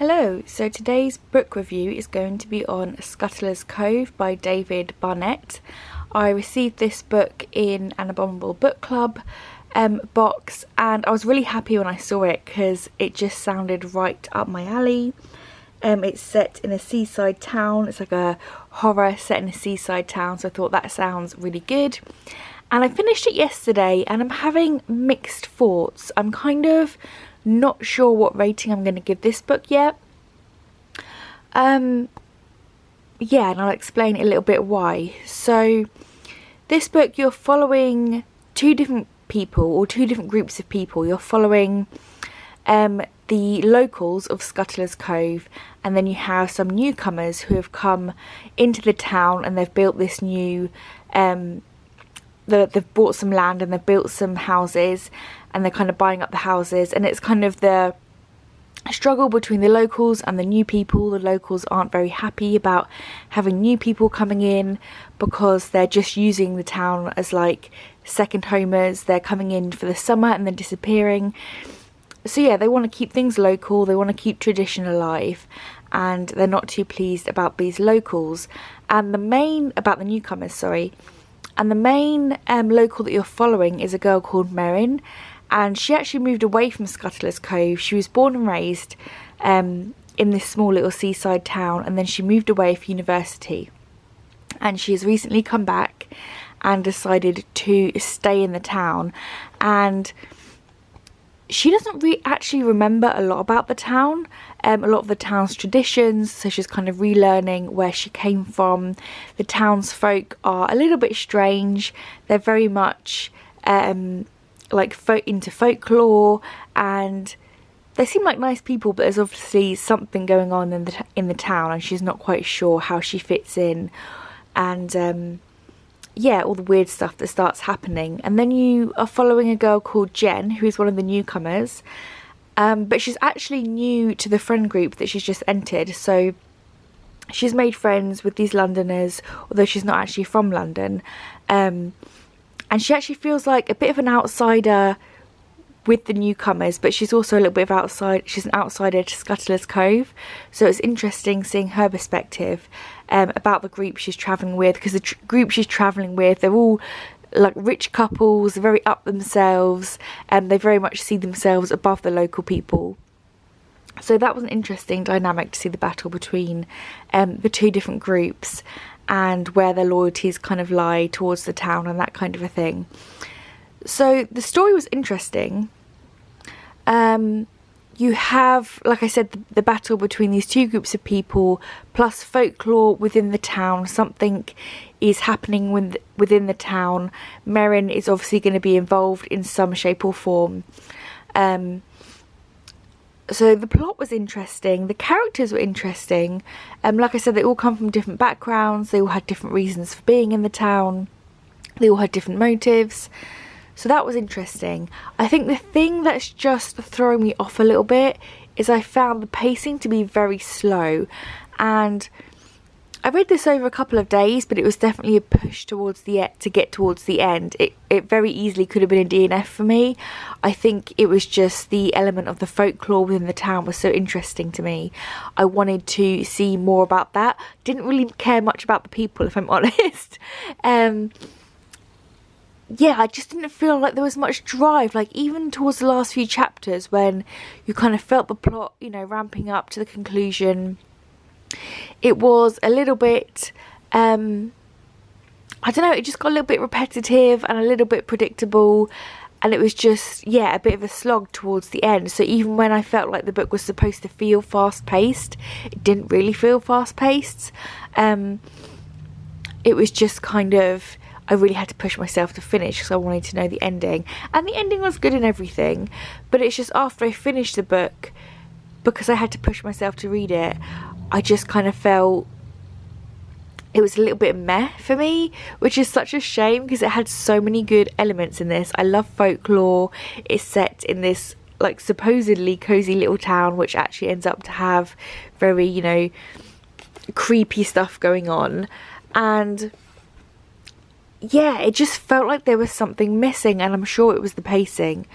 Hello, so today's book review is going to be on Scuttler's Cove by David Barnet. I received this book in an Abominable Book Club box, and I was really happy when I saw it because it just sounded right up my alley. It's set in a seaside town. It's like a horror set in a seaside town, so I thought that sounds really good. And I finished it yesterday and I'm having mixed thoughts. I'm kind of not sure what rating I'm going to give this book yet. Yeah, and I'll explain a little bit why. So this book, you're following two different people, or two different groups of people. You're following the locals of Scuttler's Cove, and then you have some newcomers who have come into the town and they've built this new they've bought some land and they've built some houses, and they're kind of buying up the houses, and it's kind of the struggle between the locals and the new people. The locals aren't very happy about having new people coming in because they're just using the town as like second homers. They're coming in for the summer and then disappearing. So yeah, they want to keep things local, they want to keep tradition alive, and they're not too pleased about these locals. And the main local that you're following is a girl called Merrin, and she actually moved away from Scuttler's Cove. She was born and raised in this small little seaside town, and then she moved away for university, and she has recently come back and decided to stay in the town. And she doesn't actually remember a lot about the town, a lot of the town's traditions, so she's kind of relearning where she came from. The townsfolk are a little bit strange. They're very much into folklore, and they seem like nice people, but there's obviously something going on in the town, and she's not quite sure how she fits in, and yeah, all the weird stuff that starts happening. And then you are following a girl called Jen, who is one of the newcomers, but she's actually new to the friend group that she's just entered. So she's made friends with these Londoners, although she's not actually from London, and she actually feels like a bit of an outsider with the newcomers, but she's also a little bit of she's an outsider to Scuttler's Cove. So it's interesting seeing her perspective about the group she's travelling with, because the group she's travelling with, they're all like rich couples, very up themselves, and they very much see themselves above the local people. So that was an interesting dynamic to see the battle between the two different groups and where their loyalties kind of lie towards the town and that kind of a thing. So the story was interesting. You have, like I said, the battle between these two groups of people, plus folklore within the town. Something is happening within the town. Merrin is obviously going to be involved in some shape or form. So the plot was interesting. The characters were interesting. Like I said, they all come from different backgrounds. They all had different reasons for being in the town. They all had different motives. So that was interesting. I think the thing that's just throwing me off a little bit is I found the pacing to be very slow. And I read this over a couple of days, but it was definitely a push towards to get towards the end. It very easily could have been a DNF for me. I think it was just the element of the folklore within the town was so interesting to me. I wanted to see more about that. Didn't really care much about the people, if I'm honest. Yeah, I just didn't feel like there was much drive, like even towards the last few chapters when you kind of felt the plot, ramping up to the conclusion. It was a little bit, I don't know, it just got a little bit repetitive and a little bit predictable, and it was just, yeah, a bit of a slog towards the end. So even when I felt like the book was supposed to feel fast-paced, it didn't really feel fast-paced. It was just kind of, I really had to push myself to finish because I wanted to know the ending. And the ending was good and everything, but it's just after I finished the book, because I had to push myself to read it, I just kind of felt it was a little bit meh for me, which is such a shame because it had so many good elements in this. I love folklore. It's set in this like supposedly cozy little town, which actually ends up to have very, creepy stuff going on. And yeah, it just felt like there was something missing, and I'm sure it was the pacing.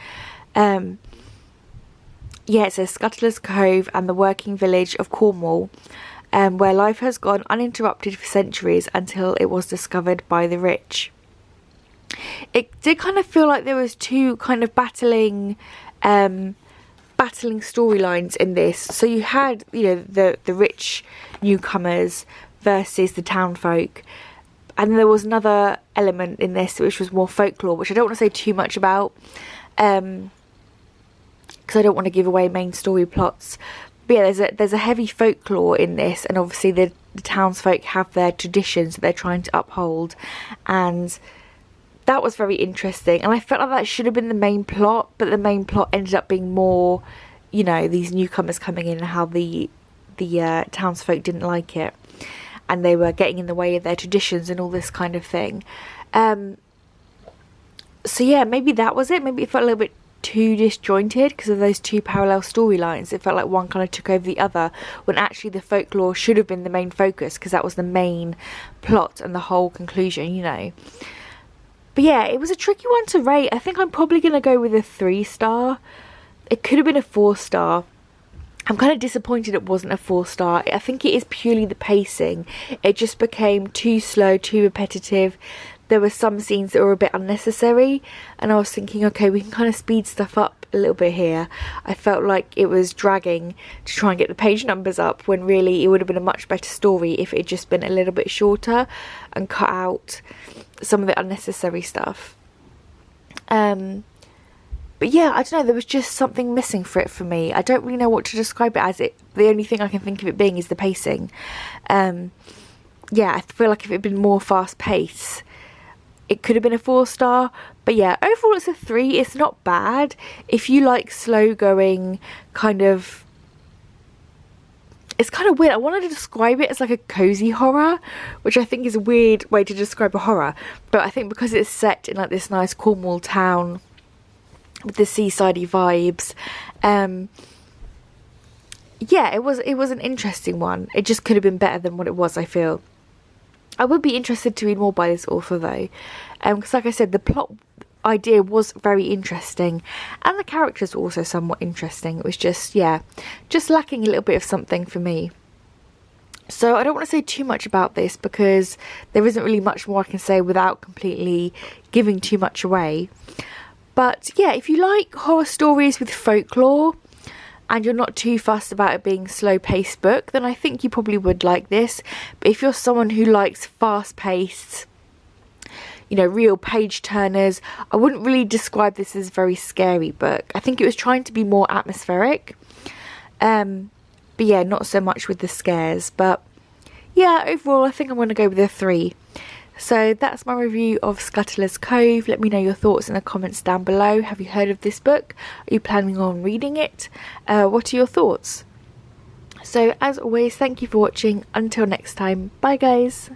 yeah, it says Scuttler's Cove and the working village of Cornwall, where life has gone uninterrupted for centuries until it was discovered by the rich. It did kind of feel like there was two kind of battling storylines in this. So you had, you know, the rich newcomers versus the town folk, and then there was another element in this which was more folklore, which I don't want to say too much about, because I don't want to give away main story plots. But yeah, there's a heavy folklore in this, and obviously the townsfolk have their traditions that they're trying to uphold, and that was very interesting. And I felt like that should have been the main plot, but the main plot ended up being more, you know, these newcomers coming in and how the townsfolk didn't like it, and they were getting in the way of their traditions and all this kind of thing. So yeah, maybe that was it. Maybe it felt a little bit too disjointed because of those two parallel storylines. It felt like one kind of took over the other, when actually the folklore should have been the main focus, because that was the main plot and the whole conclusion, you know. But yeah, it was a tricky one to rate. I think I'm probably going to go with a 3-star. It could have been a 4-star. I'm kind of disappointed it wasn't a 4-star. I think it is purely the pacing. It just became too slow, too repetitive. There were some scenes that were a bit unnecessary, and I was thinking, okay, we can kind of speed stuff up a little bit here. I felt like it was dragging to try and get the page numbers up, when really it would have been a much better story if it had just been a little bit shorter and cut out some of the unnecessary stuff. But yeah, I don't know, there was just something missing for me. I don't really know what to describe it as. The only thing I can think of it being is the pacing. Yeah, I feel like if it had been more fast paced, it could have been a 4-star. But yeah, overall it's a 3. It's not bad. If you like slow going kind of... It's kind of weird. I wanted to describe it as like a cozy horror, which I think is a weird way to describe a horror. But I think because it's set in like this nice Cornwall town with the seasidey vibes, yeah, it was an interesting one. It just could have been better than what it was, I feel. I would be interested to read more by this author though, because like I said, the plot idea was very interesting, and the characters were also somewhat interesting. It was just, yeah, just lacking a little bit of something for me. So I don't want to say too much about this, because there isn't really much more I can say without completely giving too much away. But yeah, if you like horror stories with folklore, and you're not too fussed about it being a slow-paced book, then I think you probably would like this. But if you're someone who likes fast-paced, you know, real page-turners, I wouldn't really describe this as a very scary book. I think it was trying to be more atmospheric. But yeah, not so much with the scares. But yeah, overall, I think I'm going to go with a 3. So that's my review of Scuttler's Cove. Let me know your thoughts in the comments down below. Have you heard of this book? Are you planning on reading it? What are your thoughts? So as always, thank you for watching. Until next time, bye guys.